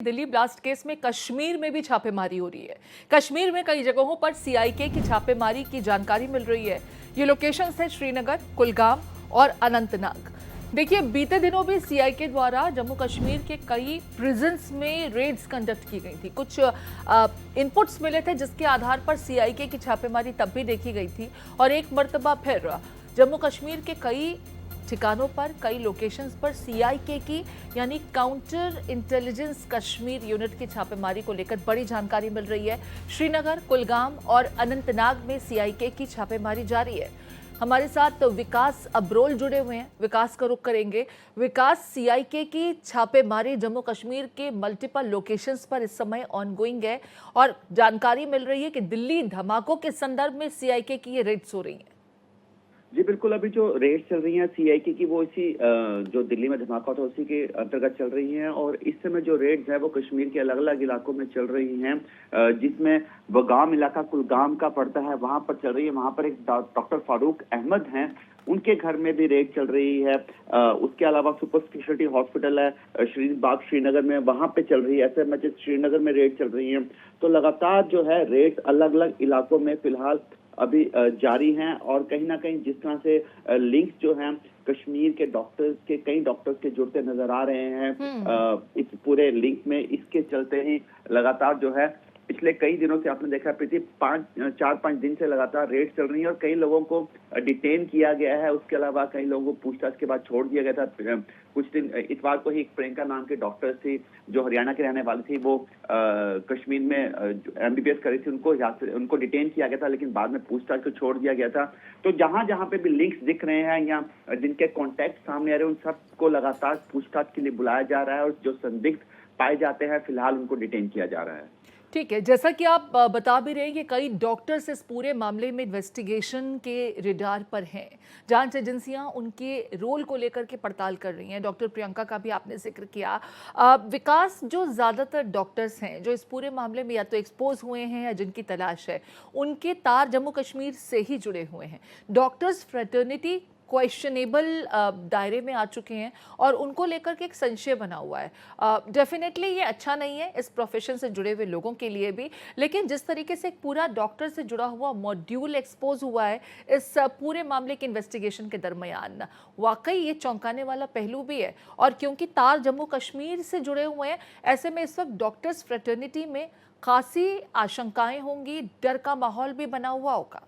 Delhi blast case में कश्मीर में भी छापेमारी हो रही है। कश्मीर में कई जगहों पर सीआईके की छापेमारी की जानकारी मिल रही है। ये लोकेशंस है श्रीनगर, कुलगाम और अनंतनाग। देखिए, बीते दिनों भी सीआईके द्वारा जम्मू कश्मीर के कई प्रिजन्स में रेड्स कंडक्ट की गई थी। कुछ इनपुट्स मिले थे जिसके आधार पर सीआईके की छापेमारी तब भी देखी गई थी और एक मर्तबा फिर जम्मू कश्मीर के कई ठिकानों पर, कई लोकेशंस पर सीआईके की यानी काउंटर इंटेलिजेंस कश्मीर यूनिट की छापेमारी को लेकर बड़ी जानकारी मिल रही है। श्रीनगर, कुलगाम और अनंतनाग में सीआईके की छापेमारी जारी है। हमारे साथ विकास अब्रोल जुड़े हुए हैं। विकास का रुख करेंगे। विकास, सीआईके की छापेमारी जम्मू कश्मीर के मल्टीपल लोकेशंस पर इस समय ऑनगोइंग है और जानकारी मिल रही है कि दिल्ली धमाकों के संदर्भ में सीआईके की ये रेड्स हो रही हैं। जी बिल्कुल, अभी जो रेड चल रही हैं सीआईके की वो इसी जो दिल्ली में धमाका था उसी के अंतर्गत चल रही हैं और इस समय जो रेड्स है वो कश्मीर के अलग अलग इलाकों में चल रही हैं, जिसमें बगाम इलाका कुलगाम का पड़ता है, वहां पर चल रही है। वहां पर एक डॉक्टर फारूक अहमद हैं, उनके घर में भी रेड चल रही है। उसके अलावा सुपर स्पेशलिटी हॉस्पिटल है श्रीबाग श्रीनगर में, वहां पे चल रही है। एसएमएच श्रीनगर में रेड चल रही है। तो लगातार जो है रेड अलग अलग इलाकों में फिलहाल अभी जारी हैं और कहीं ना कहीं जिस तरह से लिंक्स जो हैं कश्मीर के डॉक्टर्स के, कई डॉक्टर्स के जुड़ते नजर आ रहे हैं इस पूरे लिंक में, इसके चलते ही लगातार जो है पिछले कई दिनों से आपने देखा प्रीति 4-5 दिन से लगातार रेड चल रही है और कई लोगों को डिटेन किया गया है। उसके अलावा कई लोगों को पूछताछ के बाद छोड़ दिया गया था। कुछ दिन इतवार को ही एक प्रियंका नाम की डॉक्टर थी जो हरियाणा के रहने वाली थी, वो कश्मीर में एमबीबीएस करी थी, उनको डिटेन किया गया था लेकिन बाद में पूछताछ को छोड़ दिया गया था। तो जहां जहां पे भी लिंक्स दिख रहे हैं या जिनके कॉन्टैक्ट सामने आ रहे हैं उन सबको लगातार पूछताछ के लिए बुलाया जा रहा है और जो संदिग्ध पाए जाते हैं फिलहाल उनको डिटेन किया जा रहा है। ठीक है, जैसा कि आप बता भी रहे हैं कि कई डॉक्टर्स इस पूरे मामले में इन्वेस्टिगेशन के रिडार पर हैं। जांच एजेंसियां उनके रोल को लेकर के पड़ताल कर रही हैं। डॉक्टर प्रियंका का भी आपने जिक्र किया। विकास, जो ज़्यादातर डॉक्टर्स हैं जो इस पूरे मामले में या तो एक्सपोज हुए हैं या जिनकी तलाश है, उनके तार जम्मू कश्मीर से ही जुड़े हुए हैं। डॉक्टर्स फ्रेटर्निटी क्वेश्चनेबल दायरे में आ चुके हैं और उनको लेकर के एक संशय बना हुआ है। डेफिनेटली ये अच्छा नहीं है इस प्रोफेशन से जुड़े हुए लोगों के लिए भी, लेकिन जिस तरीके से एक पूरा डॉक्टर से जुड़ा हुआ मॉड्यूल एक्सपोज हुआ है इस पूरे मामले के इन्वेस्टिगेशन के दरमियान, वाकई ये चौंकाने वाला पहलू भी है। और क्योंकि तार जम्मू कश्मीर से जुड़े हुए हैं, ऐसे में इस वक्त डॉक्टर्स फ्रेटर्निटी में खासी आशंकाएं होंगी, डर का माहौल भी बना हुआ होगा।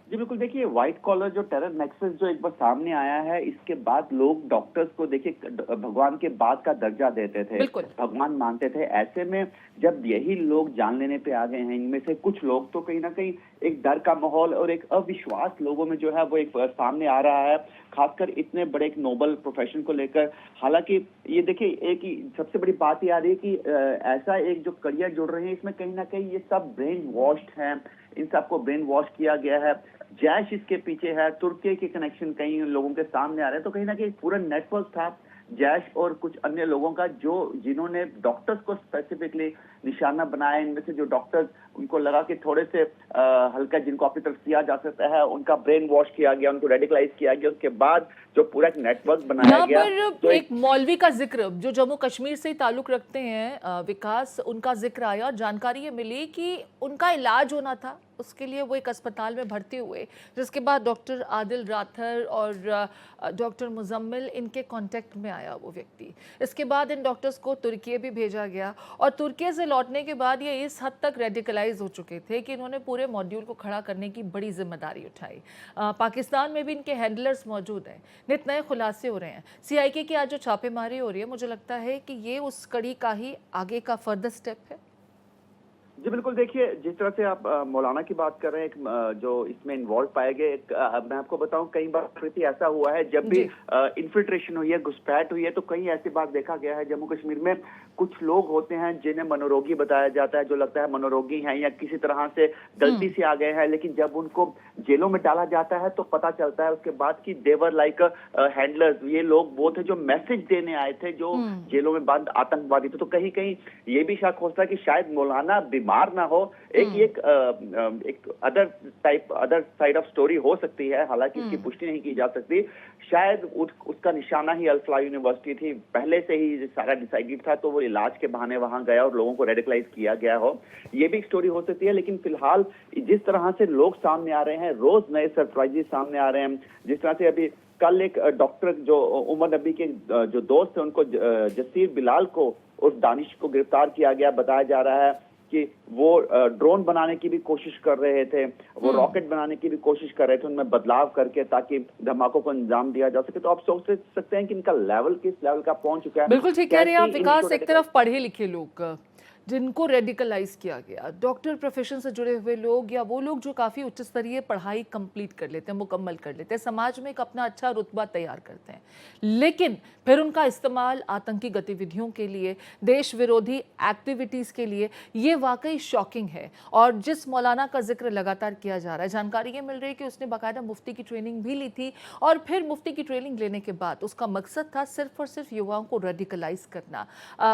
जी बिल्कुल, देखिए व्हाइट कॉलर जो टेरर नेक्सस जो एक बार सामने आया है, इसके बाद लोग डॉक्टर्स को देखिए भगवान के बाद का दर्जा देते थे, भगवान मानते थे। ऐसे में जब यही लोग जान लेने पे आ गए हैं, इनमें से कुछ लोग, तो कहीं ना कहीं एक डर का माहौल और एक अविश्वास लोगों में जो है वो एक सामने आ रहा है, खासकर इतने बड़े एक नोबल प्रोफेशन को लेकर। हालांकि ये देखिए एक ही सबसे बड़ी बात ये आ रही है कि ऐसा एक जो करियर जुड़ रहे हैं इसमें कहीं ना कहीं ये सब ब्रेन वॉश्ड हैं, इन सबको ब्रेन वॉश किया गया है। जैश इसके पीछे है, तुर्की के कनेक्शन कई लोगों के सामने आ रहे हैं। तो कहीं ना कहीं पूरा नेटवर्क था जैश और कुछ अन्य लोगों का जिन्होंने डॉक्टर्स को स्पेसिफिकली निशाना बनाया। इनमें से जो डॉक्टर्स उनको लगा कि थोड़े से हल्का जिनको अपनी तरफ किया जा सकता है, उनका ब्रेन वॉश किया गया, उनको रेडिकलाइज किया गया। उसके बाद जो पूरा एक नेटवर्क बनाया गया। तो एक मौलवी का जिक्र जो जम्मू कश्मीर से ही ताल्लुक रखते हैं, विकास, उनका जिक्र आया और जानकारी ये मिली कि उनका इलाज होना था, उसके लिए वो एक अस्पताल में भर्ती हुए, जिसके बाद डॉक्टर आदिल राथर और डॉक्टर मुजम्मिल इनके कांटेक्ट में आया वो व्यक्ति। इसके बाद इन डॉक्टर्स को तुर्की भी भेजा गया और तुर्की से लौटने के बाद ये इस हद तक रेडिकलाइज हो चुके थे कि इन्होंने पूरे मॉड्यूल को खड़ा करने की बड़ी जिम्मेदारी उठाई। पाकिस्तान में भी इनके हैंडलर्स मौजूद हैं। नित नए खुलासे हो रहे हैं। सीआईके की आज जो छापेमारी हो रही है, मुझे लगता है कि ये उस कड़ी का ही आगे का फर्दर स्टेप है। जी बिल्कुल, देखिए जिस तरह से आप मौलाना की बात कर रहे हैं, एक जो इसमें इन्वॉल्व पाए गए, मैं आपको बताऊं कई बार प्रति ऐसा हुआ है जब भी इन्फिल्ट्रेशन हुई है, घुसपैठ हुई है, तो कई ऐसी बात देखा गया है जम्मू कश्मीर में। कुछ लोग होते हैं जिन्हें मनोरोगी बताया जाता है, जो लगता है मनोरोगी हैं या किसी तरह से गलती से आ गए हैं, लेकिन जब उनको जेलों में डाला जाता है तो पता चलता है उसके बाद की देवर लाइक हैंडलर्स। ये लोग वो थे जो मैसेज देने आए थे, जो जेलों में बंद आतंकवादी थे। तो कहीं कहीं ये भी शक होता है कि शायद मौलाना बीमार ना हो, एक अदर साइड ऑफ स्टोरी हो सकती है, हालांकि इसकी पुष्टि नहीं की जा सकती। शायद उसका निशाना ही अल फलाह यूनिवर्सिटी थी, पहले से ही सारा डिसाइडेड था, तो वो इलाज के बहाने वहां गया और लोगों को रेडिकलाइज किया गया हो, ये भी एक स्टोरी हो सकती है। लेकिन फिलहाल जिस तरह से लोग सामने आ रहे हैं, रोज नए सरप्राइजेस सामने आ रहे हैं। जिस तरह से अभी कल एक डॉक्टर जो उमर नबी के जो दोस्त थे, उनको जसीर बिलाल को उस दानिश को गिरफ्तार किया गया। बताया जा रहा है कि वो ड्रोन बनाने की भी कोशिश कर रहे थे, वो रॉकेट बनाने की भी कोशिश कर रहे थे, उनमें बदलाव करके ताकि धमाकों को अंजाम दिया जा सके। तो आप सोच सकते हैं कि इनका लेवल किस लेवल का पहुंच चुका है। बिल्कुल ठीक कह रहे हैं आप कैसे विकास। इनको एक तरफ पढ़े लिखे लोग जिनको रेडिकलाइज किया गया, डॉक्टर प्रोफेशन से जुड़े हुए लोग, या वो लोग जो काफ़ी उच्च स्तरीय पढ़ाई कंप्लीट कर लेते हैं, मुकम्मल कर लेते हैं, समाज में एक अपना अच्छा रुतबा तैयार करते हैं, लेकिन फिर उनका इस्तेमाल आतंकी गतिविधियों के लिए, देश विरोधी एक्टिविटीज़ के लिए, ये वाकई शॉकिंग है। और जिस मौलाना का जिक्र लगातार किया जा रहा है, जानकारी ये मिल रही है कि उसने बाकायदा मुफ्ती की ट्रेनिंग भी ली थी, और फिर मुफ्ती की ट्रेनिंग लेने के बाद उसका मकसद था सिर्फ और सिर्फ युवाओं को रेडिकलाइज करना।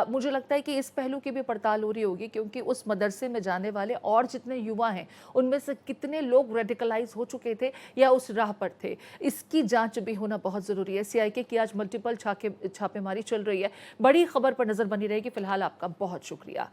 मुझे लगता है कि इस पहलू की भी पड़ताल हो रही होगी, क्योंकि उस मदरसे में जाने वाले और जितने युवा हैं उनमें से कितने लोग रेडिकलाइज हो चुके थे या उस राह पर थे, इसकी जांच भी होना बहुत जरूरी है। सीआईके की आज मल्टीपल छापेमारी चल रही है। बड़ी खबर पर नजर बनी रहेगी। फिलहाल आपका बहुत शुक्रिया।